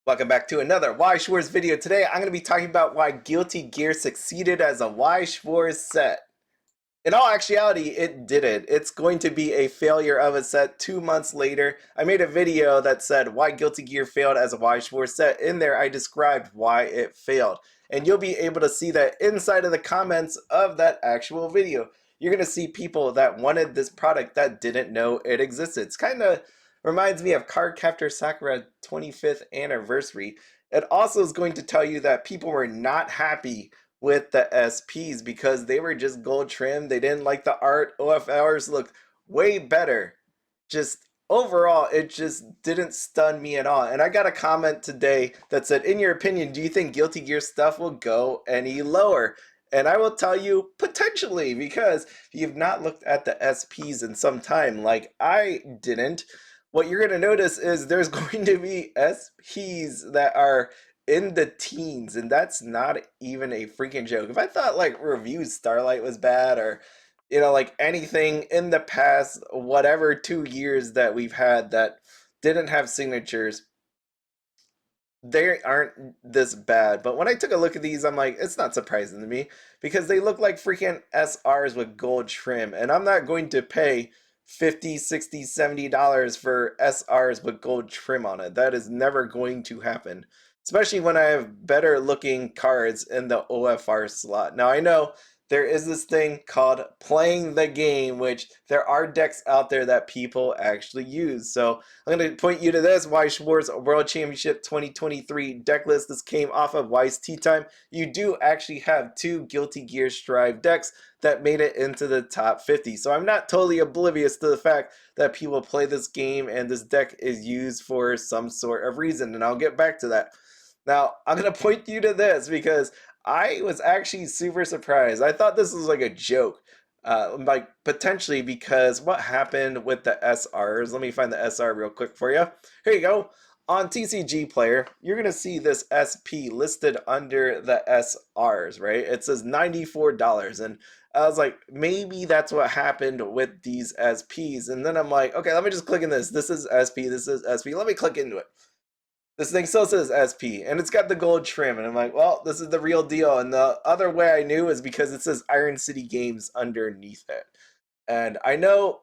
Welcome back to another Weiss Schwarz video. Today I'm going to be talking about why Guilty Gear succeeded as a Weiss Schwarz set. In all actuality, it didn't. It's going to be a failure of a set 2 months later. I made a video that said why Guilty Gear failed as a Weiss Schwarz set. In there I described why it failed. And you'll be able to see that inside of the comments of that actual video. You're going to see people that wanted this product that didn't know it existed. It's kind of reminds me of Cardcaptor Sakura 25th anniversary. It also is going to tell you that people were not happy with the SPs because they were just gold trim. They didn't like the art. OFRs look way better. Just overall, it just didn't stun me at all. And I got a comment today that said, in your opinion, do you think Guilty Gear stuff will go any lower? And I will tell you, potentially, because if you've not looked at the SPs in some time, like I didn't, what you're going to notice is there's going to be SPs that are in the teens, and that's not even a freaking joke. If I thought like Reviews Starlight was bad, or like anything in the past whatever 2 years that we've had that didn't have signatures, they aren't this bad. But when I took a look at these, I'm like, it's not surprising to me because they look like freaking SRs with gold trim, and I'm not going to pay $50, $60, $70 for SRs with gold trim on it. That is never going to happen, especially when I have better looking cards in the OFR slot. Now I know there is this thing called playing the game, which there are decks out there that people actually use. So I'm going to point you to this Weiss Schwarz World Championship 2023 deck list. This came off of Weiss Tea Time. You do actually have 2 Guilty Gear Strive decks that made it into the top 50. So I'm not totally oblivious to the fact that people play this game and this deck is used for some sort of reason, and I'll get back to that. Now, I'm going to point you to this because I was actually super surprised. I thought this was like a joke, like potentially, because what happened with the SRs. Let me find the SR real quick for you. Here you go. On TCG Player, you're going to see this SP listed under the SRs, right? It says $94. And I was like, maybe that's what happened with these SPs. And then I'm like, okay, let me just click in this. This is SP, this is SP. Let me click into it. This thing still says SP, and it's got the gold trim, and I'm like, well, this is the real deal. And the other way I knew is because it says Iron City Games underneath it. And I know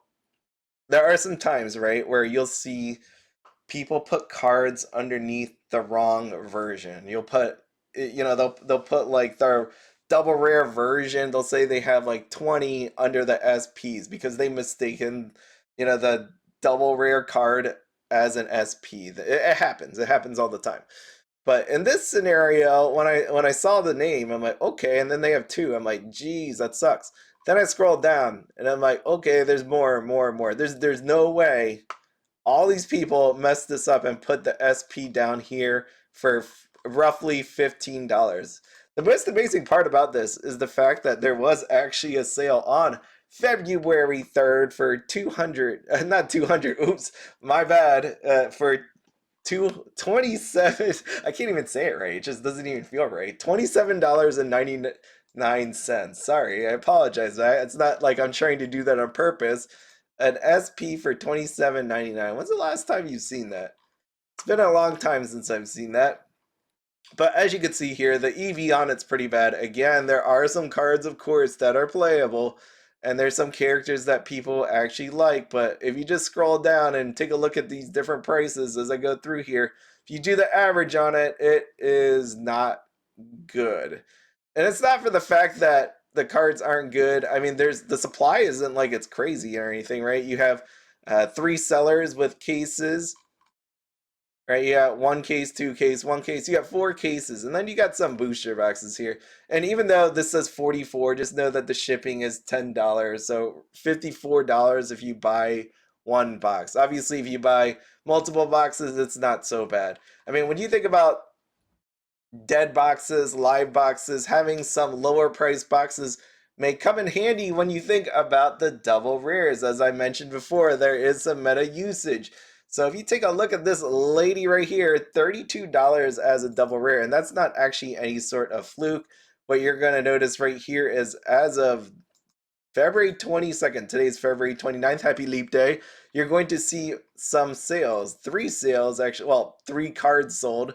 there are some times, right, where you'll see people put cards underneath the wrong version. You'll put, they'll put like their double rare version. They'll say they have like 20 under the SPs because they mistaken, the double rare card as an SP. It happens. It happens all the time. But in this scenario, when I saw the name, I'm like, okay, and then they have 2. I'm like, geez, that sucks. Then I scroll down and I'm like, okay, there's more. There's no way all these people messed this up and put the SP down here for roughly $15. The most amazing part about this is the fact that there was actually a sale on February 3rd for 200, not 200, oops, my bad, for 27, I can't even say it right, it just doesn't even feel right, $27.99. Sorry, I apologize. It's not like I'm trying to do that on purpose. An SP for $27.99. When's the last time you've seen that? It's been a long time since I've seen that. But as you can see here, the EV on it's pretty bad. Again, there are some cards, of course, that are playable, and there's some characters that people actually like. But if you just scroll down and take a look at these different prices as I go through here, if you do the average on it, it is not good. And it's not for the fact that the cards aren't good. I mean, the supply isn't like it's crazy or anything, right? You have 3 sellers with cases, right? You got 1 case, 2 case, 1 case. You got 4 cases, and then you got some booster boxes here. And even though this says 44, just know that the shipping is $10, so $54 if you buy 1 box. Obviously, if you buy multiple boxes, it's not so bad. I mean, when you think about dead boxes, live boxes, having some lower price boxes may come in handy when you think about the double rares. As I mentioned before, there is some meta usage. So if you take a look at this lady right here, $32 as a double rare, and that's not actually any sort of fluke. What you're going to notice right here is as of February 22nd, today's February 29th, happy leap day, you're going to see some sales, 3 sales actually, well, 3 cards sold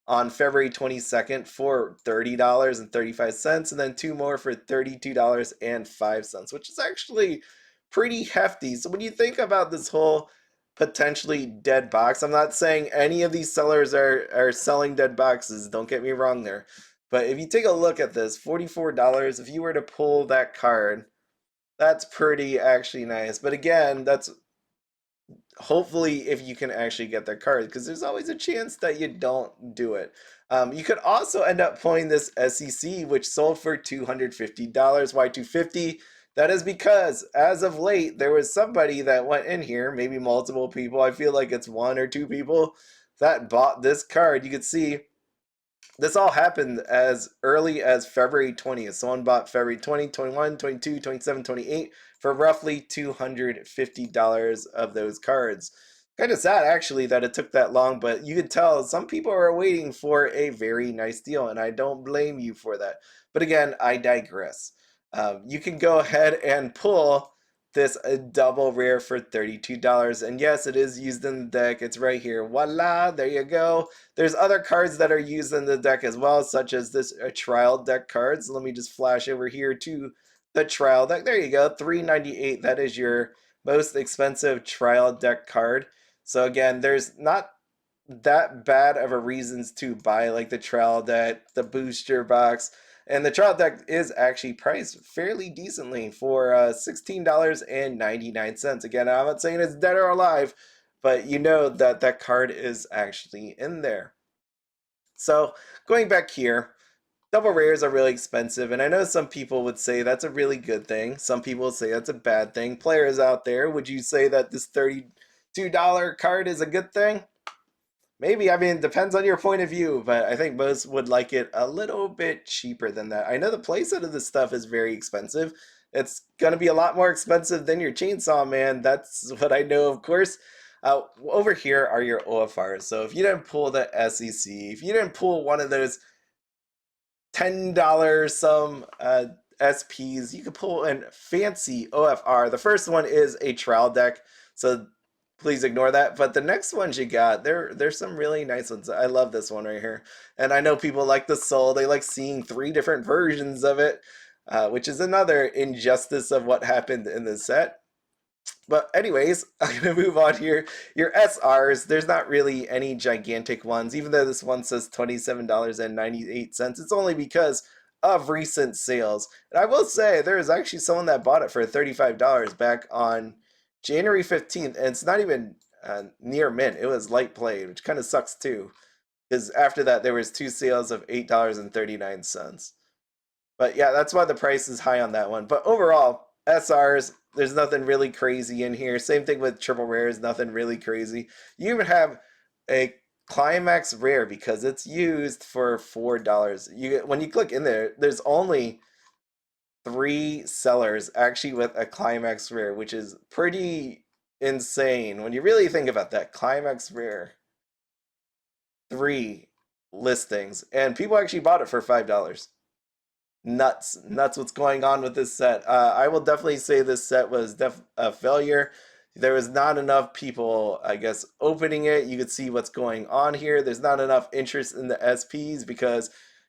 on February 22nd for $30.35, and then two more for $32.05, which is actually pretty hefty. So when you think about this whole potentially dead box, I'm not saying any of these sellers are selling dead boxes, don't get me wrong there. But if you take a look at this, $44, if you were to pull that card, that's pretty actually nice. But again, that's hopefully if you can actually get their card, because there's always a chance that you don't do it. You could also end up pulling this SEC, which sold for $250. Why 250? That is because as of late, there was somebody that went in here, maybe multiple people. I feel like it's one or two people that bought this card. You could see this all happened as early as February 20th. Someone bought February 20, 21, 22, 27, 28 for roughly $250 of those cards. Kind of sad, actually, that it took that long, but you could tell some people are waiting for a very nice deal, and I don't blame you for that. But again, I digress. You can go ahead and pull this double rare for $32. And yes, it is used in the deck. It's right here. Voila, there you go. There's other cards that are used in the deck as well, such as this trial deck cards. Let me just flash over here to the trial deck. There you go, $398. That is your most expensive trial deck card. So again, there's not that bad of a reasons to buy like the trial deck, the booster box, and the trial deck is actually priced fairly decently for $16.99. Again, I'm not saying it's dead or alive, but you know that that card is actually in there. So going back here, double rares are really expensive, and I know some people would say that's a really good thing. Some people would say that's a bad thing. Players out there, would you say that this $32 card is a good thing? Maybe, I mean, it depends on your point of view, but I think most would like it a little bit cheaper than that. I know the playset of this stuff is very expensive. It's gonna be a lot more expensive than your chainsaw, man. That's what I know, of course. Over here are your OFRs. So if you didn't pull the SEC, if you didn't pull one of those $10 some SPs, you could pull in fancy OFR. The first one is a trial deck, so please ignore that. But the next ones you got, there's some really nice ones. I love this one right here. And I know people like the soul. They like seeing three different versions of it, which is another injustice of what happened in this set. But anyways, I'm going to move on here. Your SRs, there's not really any gigantic ones, even though this one says $27.98. It's only because of recent sales. And I will say, there is actually someone that bought it for $35 back on January 15th, and it's not even near mint. It was light played, which kind of sucks too, because after that, there was two sales of $8.39. But yeah, that's why the price is high on that one. But overall, SRs, there's nothing really crazy in here. Same thing with triple rares, nothing really crazy. You even have a climax rare because it's used for $4. When you click in there, there's only three sellers actually with a climax rare, which is pretty insane when you really think about that. Climax rare, three listings, and people actually bought it for $5. Nuts what's going on with this set. I will definitely say this set was a failure. There was not enough people, I guess, opening it. You could see what's going on here. There's not enough interest in the SPs because,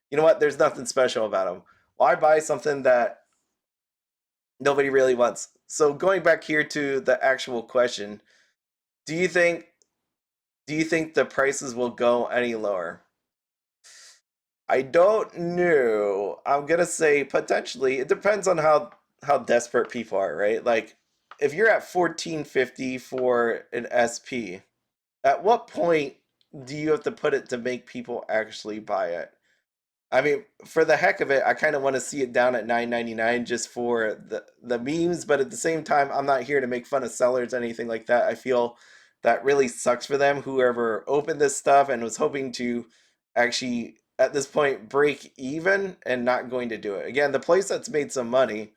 you know what, there's nothing special about them. Why buy something that nobody really wants? So going back here to the actual question, do you think the prices will go any lower? I don't know. I'm gonna say potentially. It depends on how desperate people are, right? Like if you're at 1450 for an SP, at what point do you have to put it to make people actually buy it? I mean, for the heck of it, I kind of want to see it down at 9.99 just for the memes, but at the same time, I'm not here to make fun of sellers or anything like that. I feel that really sucks for them, whoever opened this stuff and was hoping to actually at this point break even and not going to do it. Again, the place that's made some money,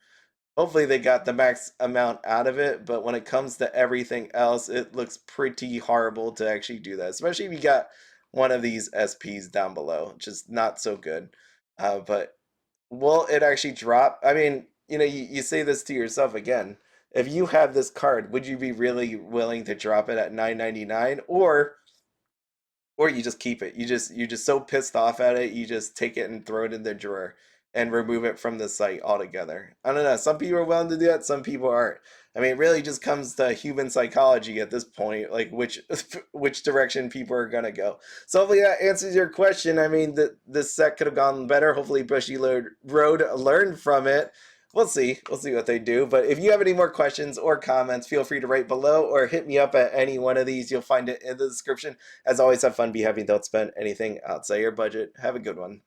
hopefully they got the max amount out of it, but when it comes to everything else, it looks pretty horrible to actually do that, especially if you got one of these SPs down below, just not so good. But will it actually drop? I mean, you say this to yourself again. If you have this card, would you be really willing to drop it at 9.99, or or you just keep it. You're just so pissed off at it, you just take it and throw it in the drawer and remove it from the site altogether. I don't know. Some people are willing to do that, some people aren't. I mean, it really just comes to human psychology at this point, like which which direction people are gonna go. So hopefully that answers your question. I mean, this set could have gone better. Hopefully Bushiroad learned from it. We'll see. We'll see what they do. But if you have any more questions or comments, feel free to write below or hit me up at any one of these. You'll find it in the description. As always, have fun, be happy, don't spend anything outside your budget. Have a good one.